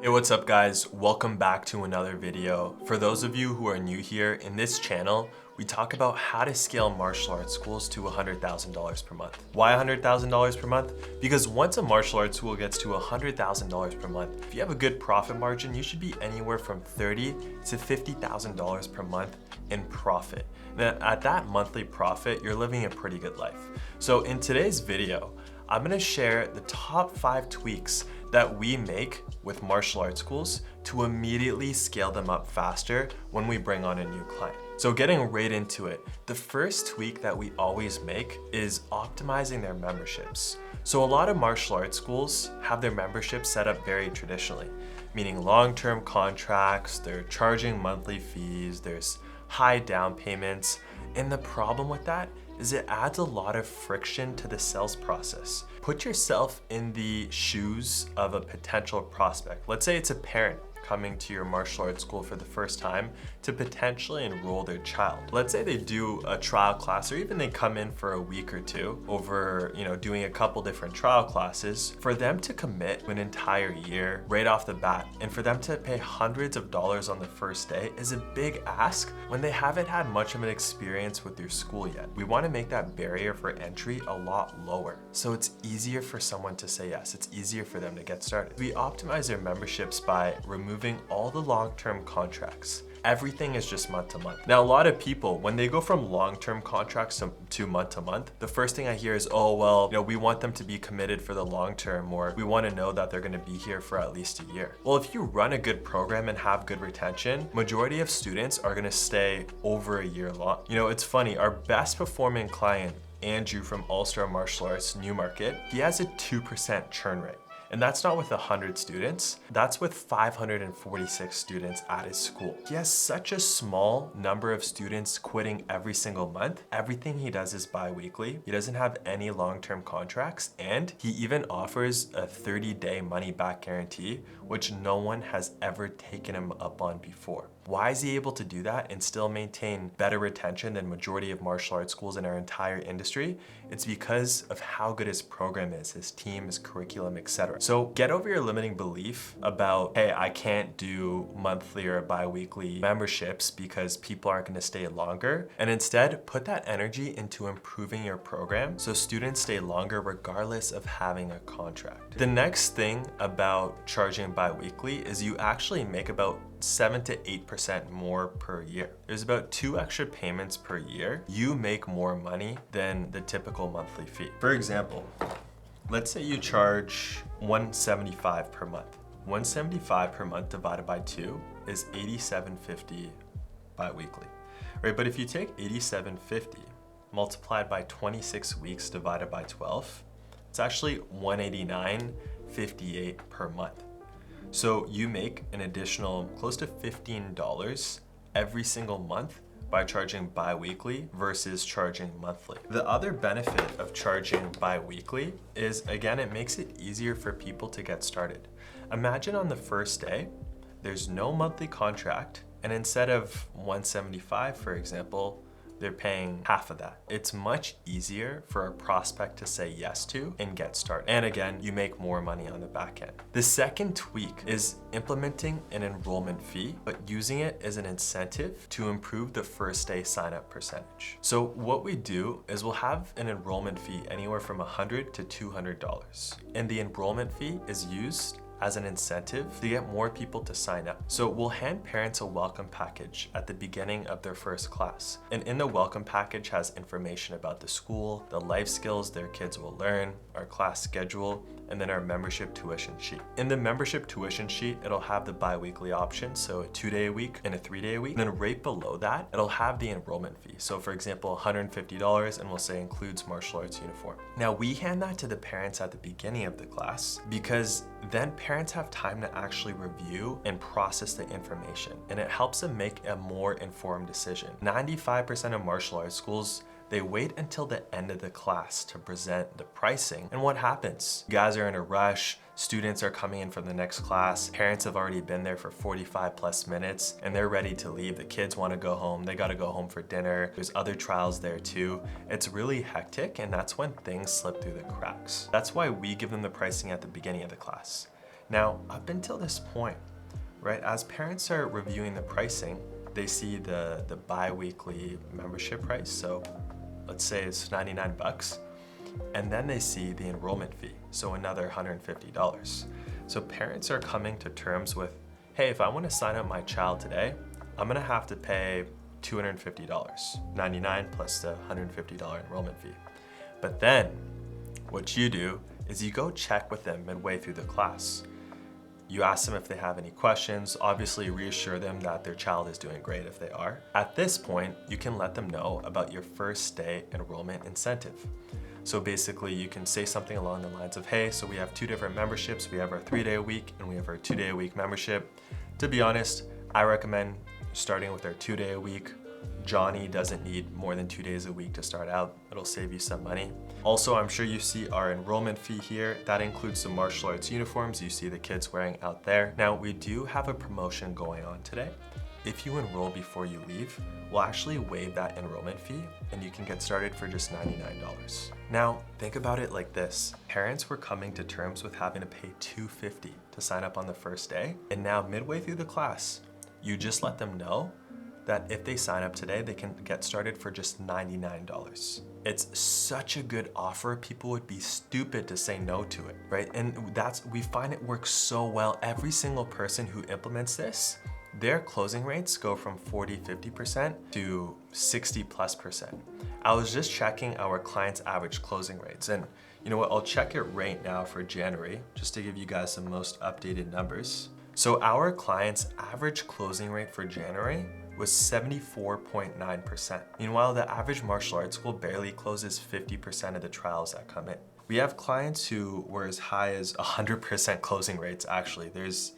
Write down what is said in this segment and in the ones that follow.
Hey, what's up guys? Welcome back to another video. For those of you who are new here, in this channel, we talk about how to scale martial arts schools to $100,000 per month. Why $100,000 per month? Because once a martial arts school gets to $100,000 per month, if you have a good profit margin, you should be anywhere from $30,000 to $50,000 per month in profit. Now, at that monthly profit, you're living a pretty good life. So in today's video, I'm gonna share the top 5 tweaks that we make with martial arts schools to immediately scale them up faster when we bring on a new client. So getting right into it, the first tweak that we always make is optimizing their memberships. So a lot of martial arts schools have their memberships set up very traditionally, meaning long-term contracts, they're charging monthly fees, there's high down payments, and the problem with that is it adds a lot of friction to the sales process. Put yourself in the shoes of a potential prospect. Let's say it's a parent coming to your martial arts school for the first time to potentially enroll their child. Let's say they do a trial class, or even they come in for a week or two over, doing a couple different trial classes. For them to commit an entire year right off the bat, and for them to pay hundreds of dollars on the first day is a big ask when they haven't had much of an experience with your school yet. We want to make that barrier for entry a lot lower, so it's easier for someone to say yes. It's easier for them to get started. We optimize their memberships by removing all the long-term contracts. Everything is just month to month. Now, a lot of people, when they go from long-term contracts to month to month, the first thing I hear is, oh, well, we want them to be committed for the long term, or we want to know that they're going to be here for at least a year. Well, if you run a good program and have good retention, majority of students are going to stay over a year long. It's funny, our best performing client, Andrew from All Star Martial Arts Newmarket, he has a 2% churn rate. And that's not with 100 students, that's with 546 students at his school. He has such a small number of students quitting every single month. Everything he does is bi-weekly. He doesn't have any long-term contracts, and he even offers a 30-day money-back guarantee, which no one has ever taken him up on before. Why is he able to do that and still maintain better retention than majority of martial arts schools in our entire industry? It's because of how good his program is, his team, his curriculum, etc. So get over your limiting belief about, hey, I can't do monthly or bi-weekly memberships because people aren't gonna stay longer. And instead, put that energy into improving your program so students stay longer regardless of having a contract. The next thing about charging bi-weekly is you actually make about 7 to 8% more per year. There's about 2 extra payments per year. You make more money than the typical monthly fee. For example, let's say you charge $175 per month. $175 per month divided by 2 is $87.50 bi-weekly, right? But if you take $87.50 multiplied by 26 weeks divided by 12, it's actually $189.58 per month. So you make an additional close to $15 every single month by charging bi-weekly versus charging monthly. The other benefit of charging bi-weekly is, again, it makes it easier for people to get started. Imagine on the first day, there's no monthly contract, and instead of $175, for example, they're paying half of that. It's much easier for a prospect to say yes to and get started. And again, you make more money on the back end. The second tweak is implementing an enrollment fee, but using it as an incentive to improve the first day sign-up percentage. So what we do is we'll have an enrollment fee anywhere from $100 to $200. And the enrollment fee is used as an incentive to get more people to sign up. So we'll hand parents a welcome package at the beginning of their first class. And in the welcome package has information about the school, the life skills their kids will learn, our class schedule, and then our membership tuition sheet. In the membership tuition sheet, it'll have the bi-weekly option, so a 2-day a week and a 3-day a week. And then right below that, it'll have the enrollment fee. So for example, $150, and we'll say includes martial arts uniform. Now we hand that to the parents at the beginning of the class because then parents have time to actually review and process the information, and it helps them make a more informed decision. 95% of martial arts schools, they wait until the end of the class to present the pricing. And what happens? You guys are in a rush, students are coming in from the next class, parents have already been there for 45 plus minutes, and they're ready to leave. The kids want to go home, they got to go home for dinner. There's other trials there too. It's really hectic, and that's when things slip through the cracks. That's why we give them the pricing at the beginning of the class. Now, up until this point, right, as parents are reviewing the pricing, they see the bi-weekly membership price. So let's say it's 99 bucks. And then they see the enrollment fee, so another $150. So parents are coming to terms with, hey, if I want to sign up my child today, I'm gonna have to pay $250, 99 plus the $150 enrollment fee. But then what you do is you go check with them midway through the class. You ask them if they have any questions, obviously reassure them that their child is doing great if they are. At this point, you can let them know about your first day enrollment incentive. So basically you can say something along the lines of, hey, so we have 2 different memberships. We have our 3-day-a-week and we have our 2-day-a-week membership. To be honest, I recommend starting with our 2-day-a-week. Johnny doesn't need more than 2 days a week to start out. It'll save you some money. Also, I'm sure you see our enrollment fee here. That includes the martial arts uniforms you see the kids wearing out there. Now, we do have a promotion going on today. If you enroll before you leave, we'll actually waive that enrollment fee and you can get started for just $99. Now, think about it like this. Parents were coming to terms with having to pay $250 to sign up on the first day. And now midway through the class, you just let them know that if they sign up today, they can get started for just $99. It's such a good offer. People would be stupid to say no to it, right? And we find it works so well. Every single person who implements this, their closing rates go from 40-50% to 60+%. I was just checking our clients' average closing rates, and you know what? I'll check it right now for January, just to give you guys the most updated numbers. So our clients' average closing rate for January was 74.9%. Meanwhile, the average martial arts school barely closes 50% of the trials that come in. We have clients who were as high as 100% closing rates, actually. There's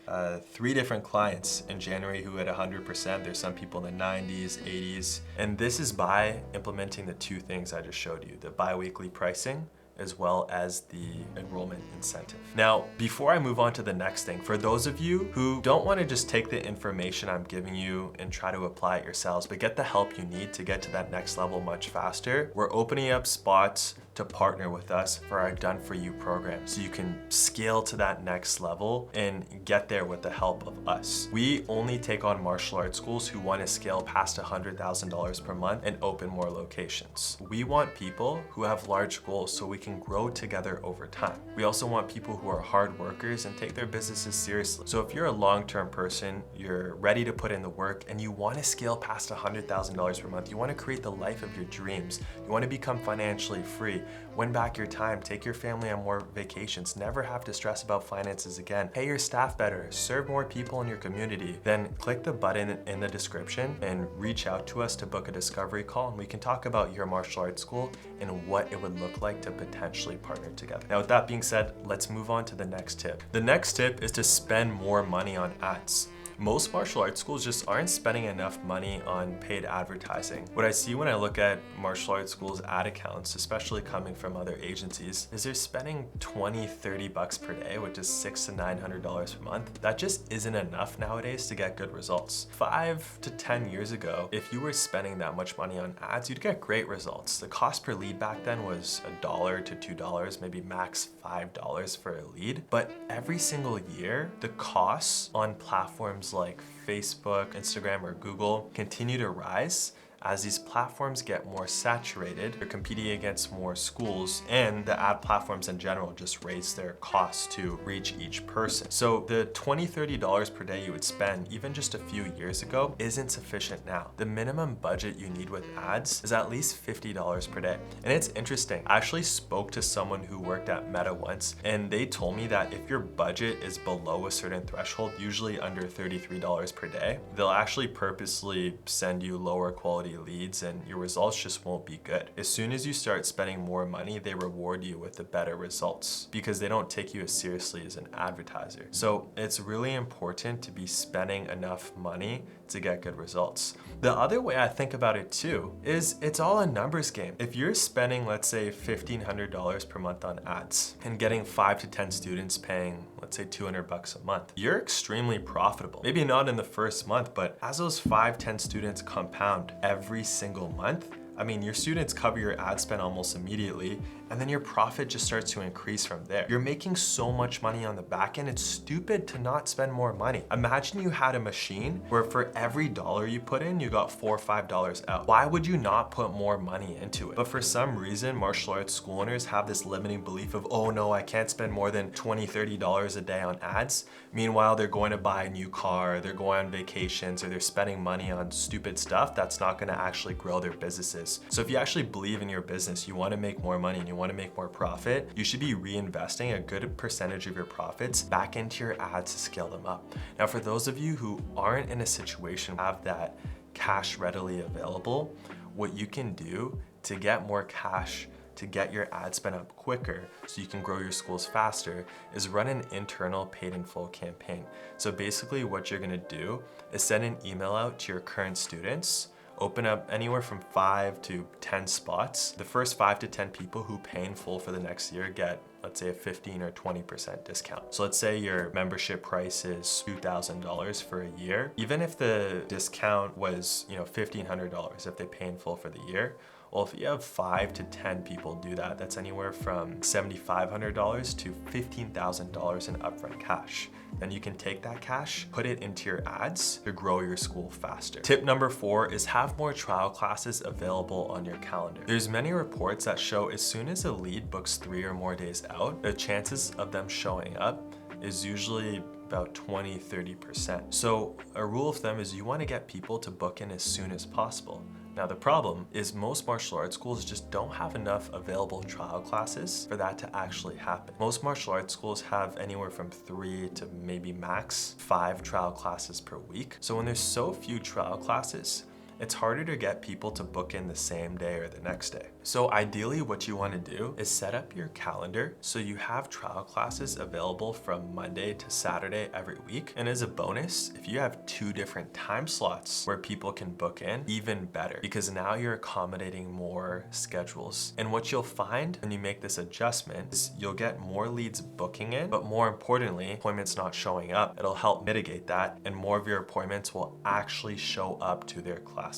3 different clients in January who had 100%. There's some people in the 90s, 80s. And this is by implementing the 2 things I just showed you, the bi-weekly pricing as well as the enrollment incentive. Now, before I move on to the next thing, for those of you who don't want to just take the information I'm giving you and try to apply it yourselves, but get the help you need to get to that next level much faster, we're opening up spots to partner with us for our Done For You program so you can scale to that next level and get there with the help of us. We only take on martial arts schools who want to scale past $100,000 per month and open more locations. We want people who have large goals so we can grow together over time. We also want people who are hard workers and take their businesses seriously. So if you're a long-term person, you're ready to put in the work and you want to scale past $100,000 per month, you want to create the life of your dreams, you want to become financially free, win back your time, take your family on more vacations, never have to stress about finances again, pay your staff better, serve more people in your community, then click the button in the description and reach out to us to book a discovery call and we can talk about your martial arts school and what it would look like to potentially partner together. Now with that being said, let's move on to the next tip. The next tip is to spend more money on ads. Most martial arts schools just aren't spending enough money on paid advertising. What I see when I look at martial arts schools' ad accounts, especially coming from other agencies, is they're spending 20-30 bucks per day, which is $600 to $900 per month. That just isn't enough nowadays to get good results. 5 to 10 years ago, if you were spending that much money on ads, you'd get great results. The cost per lead back then was $1 to $2, maybe max $5 for a lead. But every single year, the costs on platforms like Facebook, Instagram, or Google continue to rise as these platforms get more saturated. They're competing against more schools and the ad platforms in general just raise their costs to reach each person. So the $20-30 per day you would spend even just a few years ago isn't sufficient now. The minimum budget you need with ads is at least $50 per day. And it's interesting, I actually spoke to someone who worked at Meta once and they told me that if your budget is below a certain threshold, usually under $33 per day, they'll actually purposely send you lower quality leads and your results just won't be good. As soon as you start spending more money, they reward you with the better results because they don't take you as seriously as an advertiser. So it's really important to be spending enough money to get good results. The other way I think about it too is it's all a numbers game. If you're spending, let's say $1,500 per month on ads and getting 5 to 10 students paying, let's say 200 bucks a month, you're extremely profitable. Maybe not in the first month, but as those 5-10 students compound every single month, I mean, your students cover your ad spend almost immediately and then your profit just starts to increase from there. You're making so much money on the back end, it's stupid to not spend more money. Imagine you had a machine where for every dollar you put in, you got $4 or $5 out. Why would you not put more money into it? But for some reason, martial arts school owners have this limiting belief of, oh no, I can't spend more than $20, $30 a day on ads. Meanwhile, they're going to buy a new car, they're going on vacations, or they're spending money on stupid stuff that's not gonna actually grow their businesses. So if you actually believe in your business, you wanna make more money and you wanna make more profit, you should be reinvesting a good percentage of your profits back into your ads to scale them up. Now, for those of you who aren't in a situation where you have that cash readily available, what you can do to get more cash, to get your ad spend up quicker so you can grow your schools faster, is run an internal paid in full campaign. So basically what you're gonna do is send an email out to your current students, open up anywhere from 5 to 10 spots. The first 5 to 10 people who pay in full for the next year get, let's say, a 15 or 20% discount. So let's say your membership price is $2,000 for a year. Even if the discount was, $1,500 if they pay in full for the year, well, if you have 5 to 10 people do that, that's anywhere from $7,500 to $15,000 in upfront cash. Then you can take that cash, put it into your ads to grow your school faster. Tip number 4 is have more trial classes available on your calendar. There's many reports that show as soon as a lead books 3 or more days out, the chances of them showing up is usually about 20-30%. So a rule of thumb is you want to get people to book in as soon as possible. Now the problem is most martial arts schools just don't have enough available trial classes for that to actually happen. Most martial arts schools have anywhere from 3 to maybe max 5 trial classes per week. So when there's so few trial classes, it's harder to get people to book in the same day or the next day. So ideally what you want to do is set up your calendar so you have trial classes available from Monday to Saturday every week. And as a bonus, if you have 2 different time slots where people can book in, even better, because now you're accommodating more schedules. And what you'll find when you make this adjustment is you'll get more leads booking in, but more importantly, appointments not showing up. It'll help mitigate that, and more of your appointments will actually show up to their class.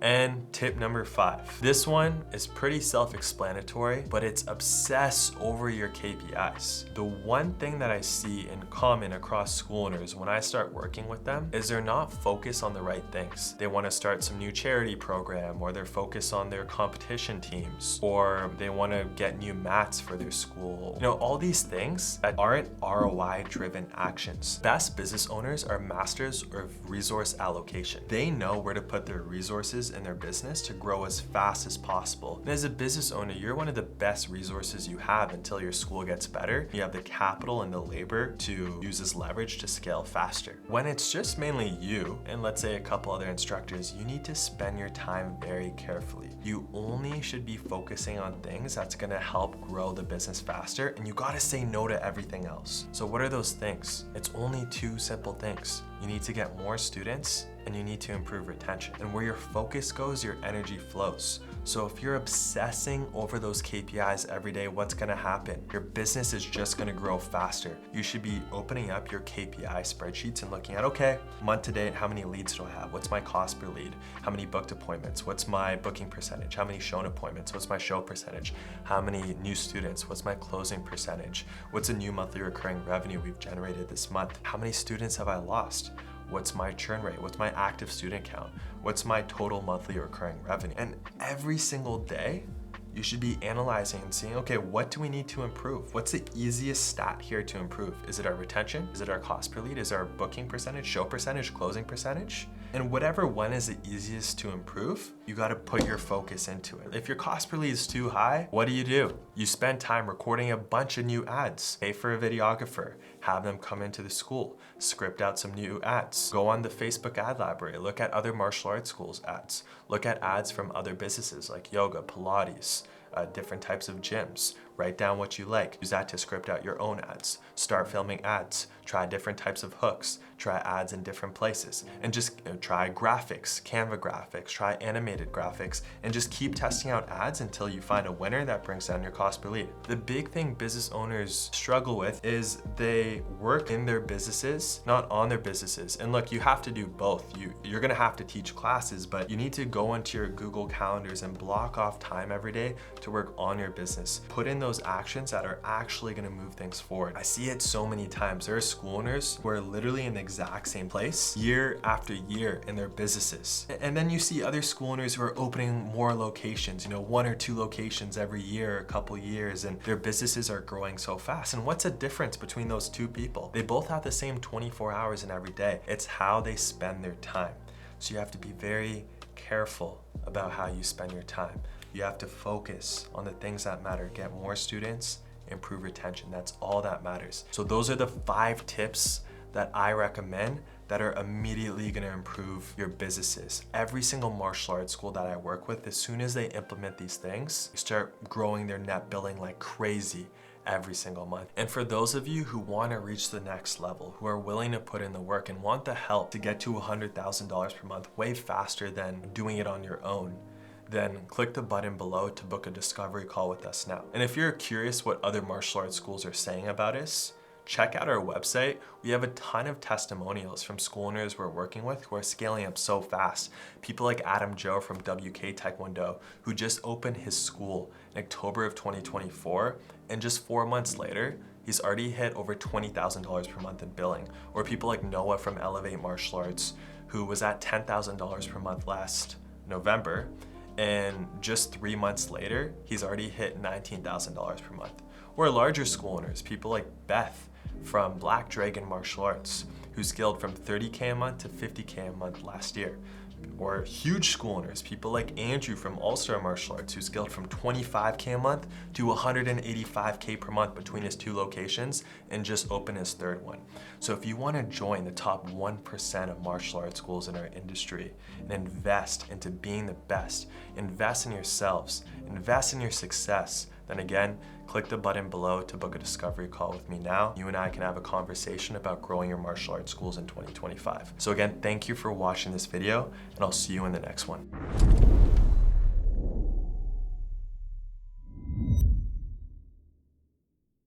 And tip number 5. This one is pretty self-explanatory, but it's obsess over your KPIs. The one thing that I see in common across school owners when I start working with them is they're not focused on the right things. They want to start some new charity program, or they're focused on their competition teams, or they want to get new mats for their school. All these things that aren't ROI-driven actions. Best business owners are masters of resource allocation. They know where to put their resources in their business to grow as fast as possible. And as a business owner, you're one of the best resources you have until your school gets better. You have the capital and the labor to use as leverage to scale faster. When it's just mainly you and let's say a couple other instructors, you need to spend your time very carefully. You only should be focusing on things that's gonna help grow the business faster, and you gotta say no to everything else. So what are those things? It's only 2 simple things. You need to get more students and you need to improve retention. And where your focus goes, your energy flows. So if you're obsessing over those KPIs every day, what's gonna happen? Your business is just gonna grow faster. You should be opening up your KPI spreadsheets and looking at, okay, month to date, how many leads do I have? What's my cost per lead? How many booked appointments? What's my booking percentage? How many shown appointments? What's my show percentage? How many new students? What's my closing percentage? What's a new monthly recurring revenue we've generated this month? How many students have I lost? What's my churn rate? What's my active student count? What's my total monthly recurring revenue? And every single day, you should be analyzing and seeing, okay, what do we need to improve? What's the easiest stat here to improve? Is it our retention? Is it our cost per lead? Is it our booking percentage, show percentage, closing percentage? And whatever one is the easiest to improve, you gotta put your focus into it. If your cost per lead is too high, what do? You spend time recording a bunch of new ads, pay for a videographer, have them come into the school, script out some new ads, go on the Facebook ad library, look at other martial arts schools ads, look at ads from other businesses like yoga, Pilates, different types of gyms. Write down what you like. Use that to script out your own ads. Start filming ads. Try different types of hooks. Try ads in different places. And just try graphics, Canva graphics, try animated graphics, and just keep testing out ads until you find a winner that brings down your cost per lead. The big thing business owners struggle with is they work in their businesses, not on their businesses. And look, you have to do both. You're gonna have to teach classes, but you need to go into your Google calendars and block off time every day to work on your business. Put in those actions that are actually gonna move things forward. I see it so many times. There are school owners who are literally in the exact same place year after year in their businesses. And then you see other school owners who are opening more locations, 1 or 2 locations every year, a couple years, and their businesses are growing so fast. And what's the difference between those two people? They both have the same 24 hours in every day. It's how they spend their time. So you have to be very careful about how you spend your time. You have to focus on the things that matter. Get more students, improve retention. That's all that matters. So those are the 5 tips that I recommend that are immediately gonna improve your businesses. Every single martial arts school that I work with, as soon as they implement these things, they start growing their net billing like crazy every single month. And for those of you who wanna reach the next level, who are willing to put in the work and want the help to get to $100,000 per month way faster than doing it on your own, then click the button below to book a discovery call with us now. And if you're curious what other martial arts schools are saying about us, check out our website. We have a ton of testimonials from school owners we're working with who are scaling up so fast. People like Adam Joe from WK Taekwondo, who just opened his school in October of 2024, and just 4 months later, he's already hit over $20,000 per month in billing. Or people like Noah from Elevate Martial Arts, who was at $10,000 per month last November, and just 3 months later, he's already hit $19,000 per month. Or larger school owners, people like Beth from Black Dragon Martial Arts, who scaled from 30K a month to 50K a month last year. Or huge school owners, people like Andrew from All-Star Martial Arts, who scaled from 25K a month to 185K per month between his 2 locations and just opened his 3rd one. So if you want to join the top 1% of martial arts schools in our industry and invest into being the best, invest in yourselves, invest in your success, then again, click the button below to book a discovery call with me now. You and I can have a conversation about growing your martial arts schools in 2025. So again, thank you for watching this video, and I'll see you in the next one.